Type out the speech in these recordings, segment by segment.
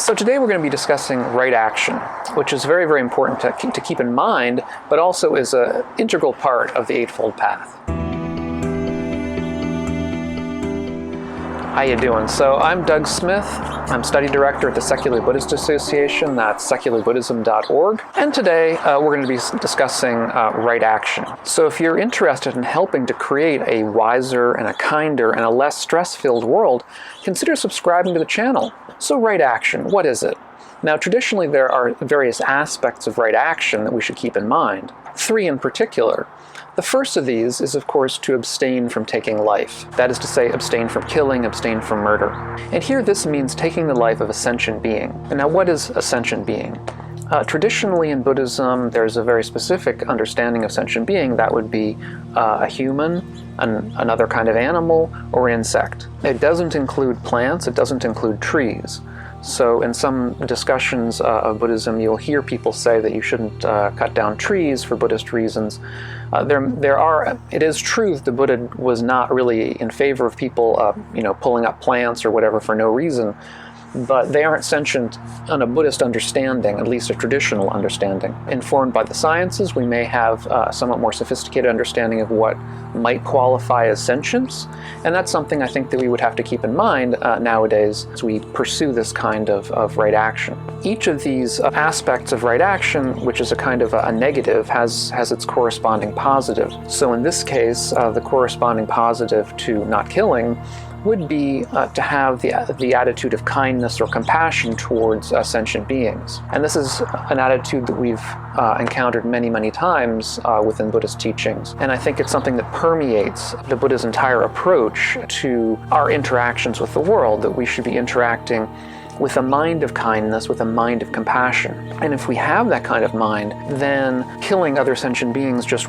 So today we're going to be discussing right action, which is very, very important to keep in mind, but also is an integral part of the Eightfold Path. How you doing? So I'm Doug Smith. I'm study director at the Secular Buddhist Association. That's secularbuddhism.org. And today we're going to be discussing right action. So if you're interested in helping to create a wiser and a kinder and a less stress-filled world, consider subscribing to the channel. So right action, what is it? Now, traditionally there are various aspects of right action that we should keep in mind. 3 in particular. The first of these is, of course, to abstain from taking life. That is to say, abstain from killing, abstain from murder. And here this means taking the life of a sentient being. And now, what is a sentient being? Traditionally in Buddhism, there's a very specific understanding of sentient being. That would be a human, another kind of animal, or insect. It doesn't include plants, it doesn't include trees. So in some discussions of Buddhism, you'll hear people say that you shouldn't cut down trees for Buddhist reasons. It is true that the Buddha was not really in favor of people, pulling up plants or whatever for no reason, but they aren't sentient on a Buddhist understanding, at least a traditional understanding. Informed by the sciences, we may have a somewhat more sophisticated understanding of what might qualify as sentience, and that's something I think that we would have to keep in mind nowadays as we pursue this kind of right action. Each of these aspects of right action, which is a kind of a negative, has its corresponding positive. So in this case, the corresponding positive to not killing would be to have the attitude of kindness or compassion towards sentient beings. And this is an attitude that we've encountered many, many times within Buddhist teachings. And I think it's something that permeates the Buddha's entire approach to our interactions with the world, that we should be interacting with a mind of kindness, with a mind of compassion. And if we have that kind of mind, then killing other sentient beings just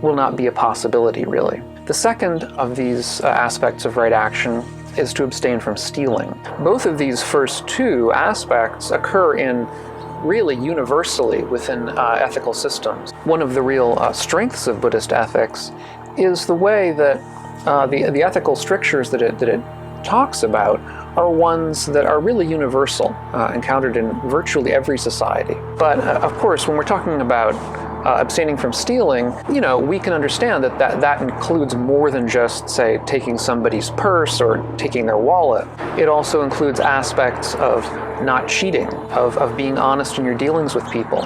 will not be a possibility, really. The second of these aspects of right action is to abstain from stealing. Both of these first 2 aspects occur really universally within ethical systems. One of the real strengths of Buddhist ethics is the way that the ethical strictures that it talks about are ones that are really universal, encountered in virtually every society. But of course, when we're talking about abstaining from stealing, we can understand that includes more than just, say, taking somebody's purse or taking their wallet. It also includes aspects of not cheating, of being honest in your dealings with people.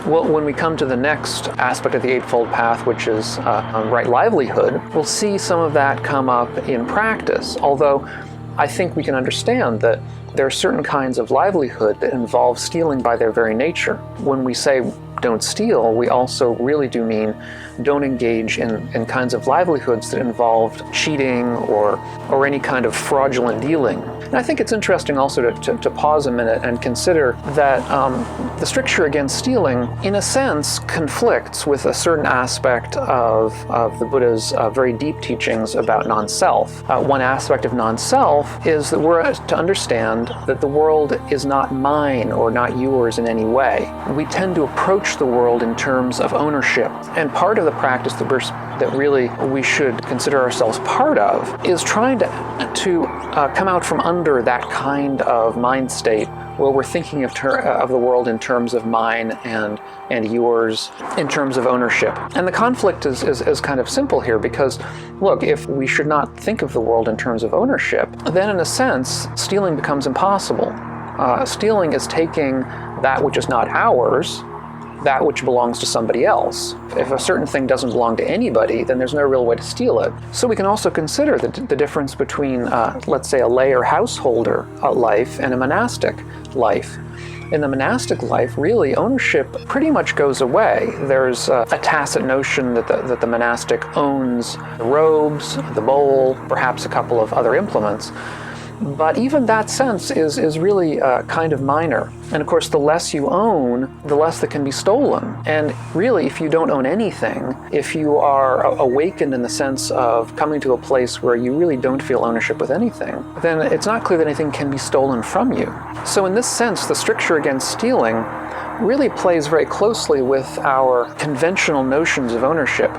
Well, when we come to the next aspect of the Eightfold Path, which is right livelihood, we'll see some of that come up in practice, although I think we can understand that there are certain kinds of livelihood that involve stealing by their very nature. When we say don't steal, we also really do mean don't engage in kinds of livelihoods that involved cheating or any kind of fraudulent dealing. And I think it's interesting also to pause a minute and consider that the stricture against stealing, in a sense, conflicts with a certain aspect of the Buddha's very deep teachings about non-self. One aspect of non-self is that we're to understand that the world is not mine or not yours in any way. We tend to approach the world in terms of ownership. And part of the practice that really we should consider ourselves part of is trying to come out from under that kind of mind state where we're thinking of the world in terms of mine and yours, in terms of ownership. And the conflict is kind of simple here because, look, if we should not think of the world in terms of ownership, then in a sense, stealing becomes impossible. Stealing is taking that which is not ours, that which belongs to somebody else. If a certain thing doesn't belong to anybody, then there's no real way to steal it. So we can also consider the difference between, let's say, a lay or householder life and a monastic life. In the monastic life, really, ownership pretty much goes away. There's a tacit notion that the monastic owns the robes, the bowl, perhaps a couple of other implements. But even that sense is really kind of minor. And of course, the less you own, the less that can be stolen. And really, if you don't own anything, if you are awakened in the sense of coming to a place where you really don't feel ownership with anything, then it's not clear that anything can be stolen from you. So in this sense, the stricture against stealing really plays very closely with our conventional notions of ownership.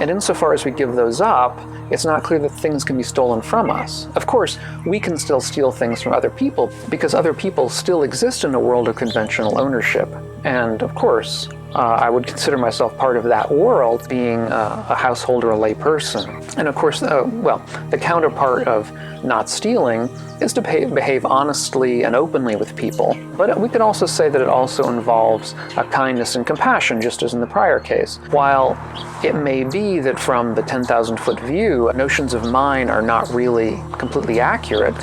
And insofar as we give those up, it's not clear that things can be stolen from us. Of course, we can still steal things from other people because other people still exist in a world of conventional ownership. And of course, I would consider myself part of that world, being a householder, a layperson. And of course, the counterpart of not stealing is to behave honestly and openly with people. But we could also say that it also involves kindness and compassion, just as in the prior case. While it may be that from the 10,000-foot view, notions of mine are not really completely accurate,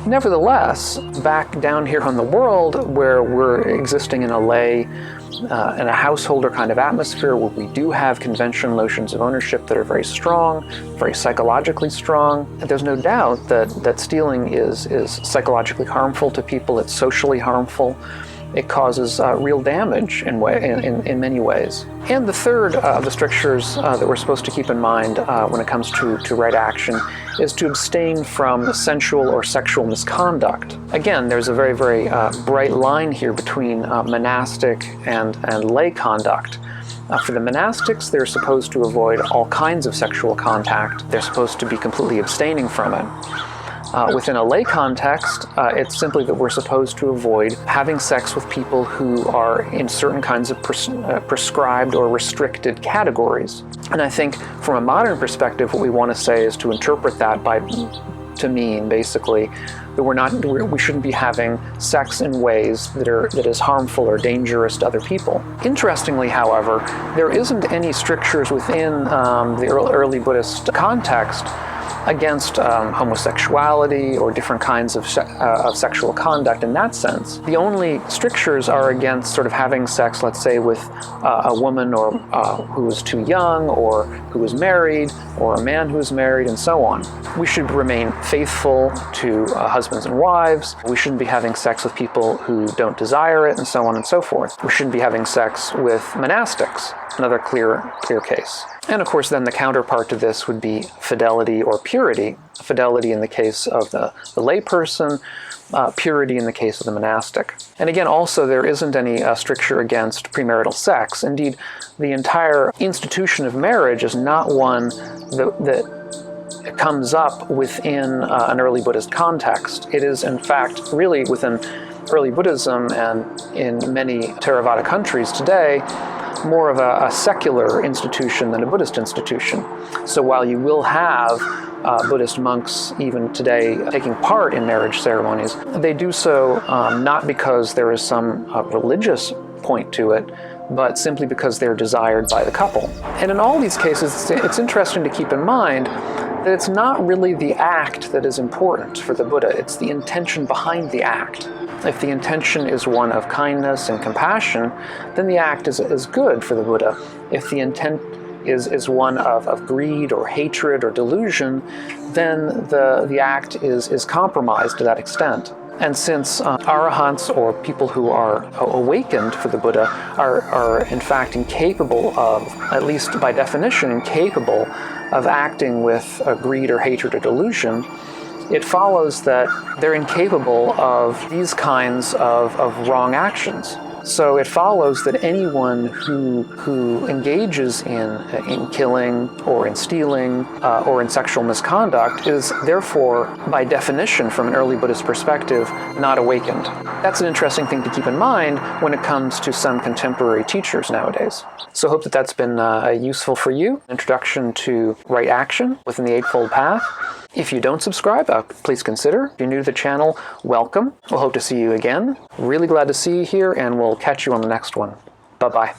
nevertheless, back down here on the world where we're existing in a lay and a householder kind of atmosphere where we do have conventional notions of ownership that are very strong, very psychologically strong. There's no doubt that stealing is psychologically harmful to people. It's socially harmful. It causes real damage in many ways. And the third of the strictures that we're supposed to keep in mind when it comes to right action is to abstain from sensual or sexual misconduct. Again, there's a very, very bright line here between monastic and lay conduct. For the monastics, they're supposed to avoid all kinds of sexual contact. They're supposed to be completely abstaining from it. Within a lay context, it's simply that we're supposed to avoid having sex with people who are in certain kinds of prescribed or restricted categories. And I think from a modern perspective, what we want to say is to interpret that to mean basically that we shouldn't be having sex in ways that is harmful or dangerous to other people. Interestingly, however, there isn't any strictures within the early Buddhist context against homosexuality or different kinds of sexual conduct in that sense. The only strictures are against sort of having sex, let's say, with a woman or who is too young, or who is married, or a man who is married, and so on. We should remain faithful to husbands and wives. We shouldn't be having sex with people who don't desire it, and so on and so forth. We shouldn't be having sex with monastics, another clear case. And of course, then the counterpart to this would be fidelity or purity. Fidelity in the case of the layperson, purity in the case of the monastic. And again, also, there isn't any stricture against premarital sex. Indeed, the entire institution of marriage is not one that comes up within an early Buddhist context. It is, in fact, really within early Buddhism and in many Theravada countries today, more of a secular institution than a Buddhist institution. So while you will have Buddhist monks even today taking part in marriage ceremonies, they do so not because there is some religious point to it, but simply because they're desired by the couple. And in all these cases, it's interesting to keep in mind that it's not really the act that is important for the Buddha, it's the intention behind the act. If the intention is one of kindness and compassion, then the act is good for the Buddha. If the intent is one of greed or hatred or delusion, then the act is compromised to that extent. And since arahants, or people who are awakened for the Buddha, are in fact incapable of, at least by definition, incapable of acting with greed or hatred or delusion, it follows that they're incapable of these kinds of wrong actions. So it follows that anyone who engages in killing or in stealing or in sexual misconduct is therefore, by definition, from an early Buddhist perspective, not awakened. That's an interesting thing to keep in mind when it comes to some contemporary teachers nowadays. So I hope that that's been useful for you. Introduction to right action within the Eightfold Path. If you don't subscribe, please consider. If you're new to the channel, welcome. We'll hope to see you again. Really glad to see you here, and we'll catch you on the next one. Bye-bye.